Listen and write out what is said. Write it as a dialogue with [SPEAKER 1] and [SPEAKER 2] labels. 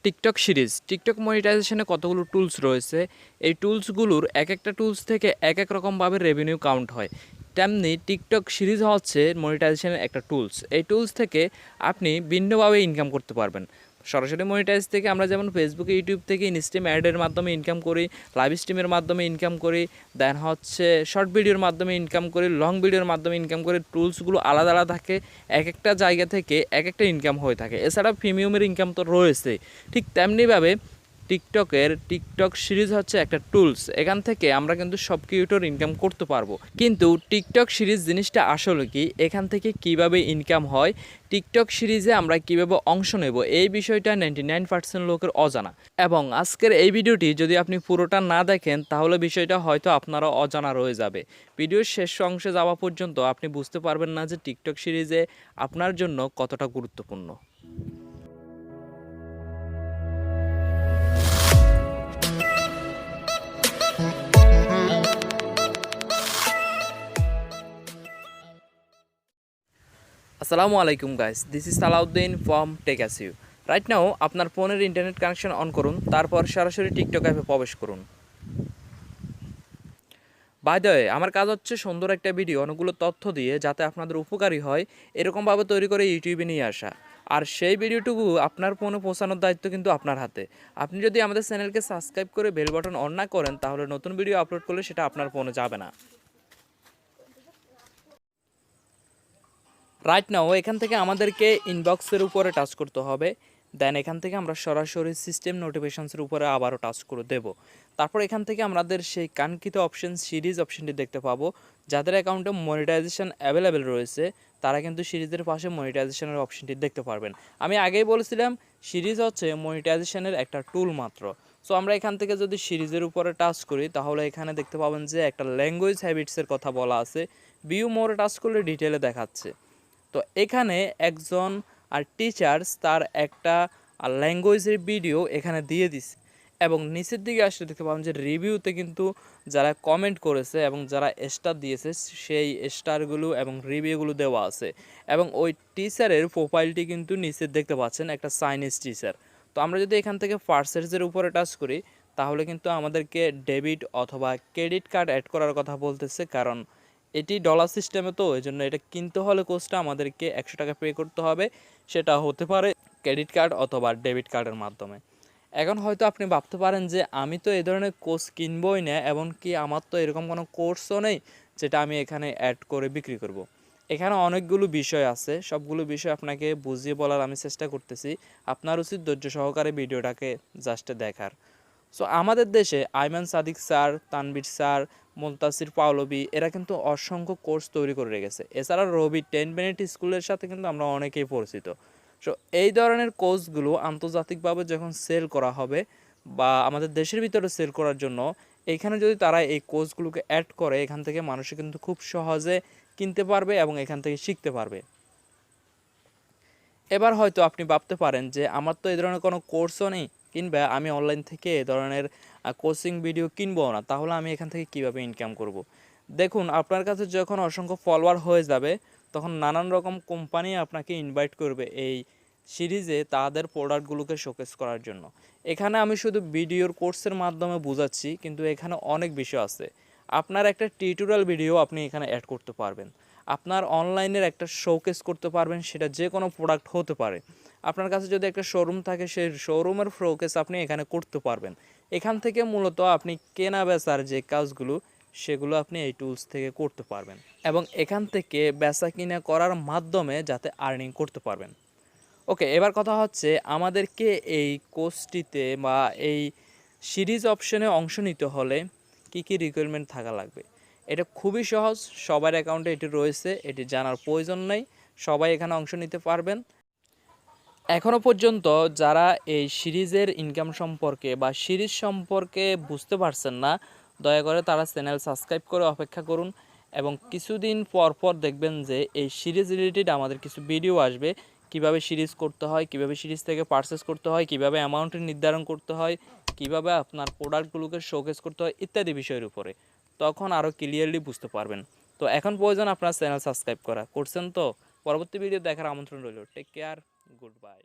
[SPEAKER 1] TikTok series TikTok মনিটাইজেশনে কতগুলো tools রয়েছে। এই টুলসগুলোর এক একটা টুলস থেকে এক এক রকমভাবে রেভিনিউ কাউন্ট হয়। তেমনি টিকটক সিরিজ হচ্ছে মনিটাইজেশনের একটা টুলস। এই টুলস থেকে আপনি ভিন্নভাবে ইনকাম করতে পারবেন। সরাসরি মনিটাইজ থেকে আমরা যেমন ফেসবুকে, ইউটিউব থেকে ইনস্ট্রিম অ্যাডের মাধ্যমে ইনকাম করি, লাইভ স্ট্রিমের মাধ্যমে ইনকাম করি, দেন হচ্ছে শর্ট ভিডিওর মাধ্যমে ইনকাম করি, লং ভিডিওর মাধ্যমে ইনকাম করি। টুলসগুলো আলাদা আলাদা থাকে, এক একটা জায়গা থেকে এক একটা ইনকাম হয়ে থাকে। এছাড়া প্রিমিয়ামের ইনকাম তো রয়েছে। ঠিক তেমনিভাবে টিকটক সিরিজ হচ্ছে একটা টুলস। এখান থেকে আমরা কিন্তু সব ক্রিয়েটর ইনকাম করতে পারবো। কিন্তু টিকটক সিরিজ জিনিসটা আসলে কি, এখান থেকে কিভাবে ইনকাম হয়, টিকটক সিরিজে আমরা কিভাবে অংশ নেব, এই বিষয়টা 99% লোকের অজানা। এবং আজকের এই ভিডিওটি যদি আপনি পুরোটা না দেখেন তাহলে বিষয়টা হয়তো আপনারও অজানা রয়ে যাবে। ভিডিওর শেষ অংশে যাওয়া পর্যন্ত আপনি বুঝতে পারবেন না যে টিকটক সিরিজে আপনার জন্য কতটা গুরুত্বপূর্ণ। আসসালামু আলাইকুম guys, this is Salauddin from টেকাসিউ। রাইট নাও আপনার ফোনের ইন্টারনেট কানেকশন অন করুন, তারপর সরাসরি টিকটক অ্যাপে প্রবেশ করুন। বাই দ্য ওয়ে, আমার কাজ হচ্ছে সুন্দর একটা ভিডিও অনেকগুলো তথ্য দিয়ে যাতে আপনাদের উপকারী হয় এরকমভাবে তৈরি করে ইউটিউবে নিয়ে আসা। আর সেই ভিডিওটুকু আপনার ফোনে পৌঁছানোর দায়িত্ব কিন্তু আপনার হাতে। আপনি যদি আমাদের চ্যানেলকে সাবস্ক্রাইব করে বেল বাটন অন না করেন তাহলে নতুন ভিডিও আপলোড করলে সেটা আপনার ফোনে যাবে না। রাইট নাও এখান থেকে আমাদেরকে ইনবক্সের উপরে টাচ করতে হবে। দেন এখান থেকে আমরা সরাসরি সিস্টেম নোটিফিকেশনসের উপরে আবারও টাচ করে দেব। তারপর এখান থেকে আমাদের সেই কাঙ্ক্ষিত অপশন সিরিজ অপশনটি দেখতে পাবো। যাদের অ্যাকাউন্টে মনিটাইজেশন অ্যাভেলেবেল রয়েছে তারা কিন্তু সিরিজের পাশে মনিটাইজেশনের অপশনটি দেখতে পারবেন। আমি আগেই বলেছিলাম সিরিজ হচ্ছে মনিটাইজেশনের একটা টুল মাত্র। সো আমরা এখান থেকে যদি সিরিজের উপরে টাচ করি তাহলে এখানে দেখতে পাবেন যে একটা ল্যাঙ্গুয়েজ হ্যাবিটসের কথা বলা আছে। ভিউ মোরে টাচ করলে ডিটেলে দেখাচ্ছে। তো এখানে একজন টিচার্স তার একটা ল্যাঙ্গুয়েজের ভিডিও এখানে দিয়ে দিছে এবং নিচের দিকে আসলে দেখতে পাবেন যে রিভিউতে কিন্তু যারা কমেন্ট করেছে এবং যারা স্টার দিয়েছে সেই স্টারগুলো এবং রিভিউগুলো দেওয়া আছে। এবং ওই টিচারের প্রোফাইলটি কিন্তু নিচে দেখতে পাচ্ছেন, একটা চাইনিজ টিচার। তো আমরা যদি এখান থেকে পারচেজের উপরে টাচ করি তাহলে কিন্তু আমাদেরকে ডেবিট অথবা ক্রেডিট কার্ড অ্যাড করার কথা বলতেছে, কারণ এটি ডলার সিস্টেমে, তো এই জন্য এটা কিনতে হলে কোর্সটা আমাদেরকে 100 টাকা পে করতে হবে। সেটা হতে পারে ক্রেডিট কার্ড অথবা ডেবিট কার্ডের মাধ্যমে। এখন হয়তো আপনি ভাবতে পারেন যে আমি তো এই ধরনের কোর্স কিনবই না, এমনকি আমার তো এরকম কোনো কোর্সও নেই যেটা আমি এখানে অ্যাড করে বিক্রি করব। এখানে অনেকগুলো বিষয় আছে, সবগুলো বিষয় আপনাকে বুঝিয়ে বলার আমি চেষ্টা করতেছি। আপনার উচিত ধৈর্য সহকারে ভিডিওটাকে জাস্ট দেখার। সো আমাদের দেশে আইমান সাদিক স্যার, তানবির স্যার, মুনতাসির পাওলবি এরা কিন্তু অসংখ্য কোর্স তৈরি করে রেখেছে। এছাড়া রবি 10 মিনিট স্কুলের সাথে কিন্তু আমরা অনেকেই পরিচিত। সো এই ধরনের কোর্সগুলো আন্তর্জাতিকভাবে যখন সেল করা হবে বা আমাদের দেশের ভিতরে সেল করার জন্য এখানে যদি তারা এই কোর্সগুলোকে অ্যাড করে, এখান থেকে মানুষ কিন্তু খুব সহজে কিনতে পারবে এবং এখান থেকে শিখতে পারবে। এবার হয়তো আপনি ভাবতে পারেন যে আমার তো এই ধরনের কোনো কোর্সও নেই, কিংবা আমি অনলাইন থেকে এ ধরনের কোচিং ভিডিও কিনবো না, তাহলে আমি এখান থেকে কিভাবে ইনকাম করব। দেখুন, আপনার কাছে যখন অসংখ্য ফলোয়ার হয়ে যাবে তখন নানান রকম কোম্পানি আপনাকে ইনভাইট করবে এই সিরিজে তাদের প্রোডাক্টগুলোকে শোকেস করার জন্য। এখানে আমি শুধু ভিডিওর কোর্সের মাধ্যমে বোঝাচ্ছি, কিন্তু এখানে অনেক বিষয় আছে। আপনার একটা টিউটোরিয়াল ভিডিও আপনি এখানে অ্যাড করতে পারবেন। আপনার অনলাইনের একটা শোকেস করতে পারবেন, সেটা যে কোনো প্রোডাক্ট হতে পারে। আপনার কাছে যদি একটা শোরুম থাকে সেই শোরুমের শোকেস আপনি এখানে করতে পারবেন। এখান থেকে মূলত আপনি কেনা বেচার যে কাজগুলো সেগুলো আপনি এই টুলস থেকে করতে পারবেন এবং এখান থেকে বেচা কিনা করার মাধ্যমে যাতে আর্নিং করতে পারবেন। ওকে, এবার কথা হচ্ছে আমাদেরকে এই কোর্সটিতে বা এই সিরিজ অপশনে অংশ নিতে হলে কি কি রিকোয়ারমেন্ট থাকা লাগবে। এটা খুবই সহজ, সবার অ্যাকাউন্টে এটি রয়েছে, এটি জানার প্রয়োজন নেই, সবাই এখানে অংশ নিতে পারবেন। এখনও পর্যন্ত যারা এই সিরিজের ইনকাম সম্পর্কে বা সিরিজ সম্পর্কে বুঝতে পারছেন না, দয়া করে তারা চ্যানেল সাবস্ক্রাইব করে অপেক্ষা করুন এবং কিছুদিন পর পর দেখবেন যে এই সিরিজ রিলেটেড আমাদের কিছু ভিডিও আসবে। কিভাবে সিরিজ করতে হয়, কিভাবে সিরিজ থেকে পারচেস করতে হয়, কিভাবে অ্যামাউন্ট নির্ধারণ করতে হয়, কিভাবে আপনার প্রোডাক্টগুলোকে শোকেস করতে হয় ইত্যাদি বিষয়ের উপরে। তখন আরও ক্লিয়ারলি বুঝতে পারবেন। তো এখন প্রয়োজন আপনার চ্যানেল সাবস্ক্রাইব করা। করছেন তো? পরবর্তী ভিডিও দেখার আমন্ত্রণ রইল। Take care, good bye.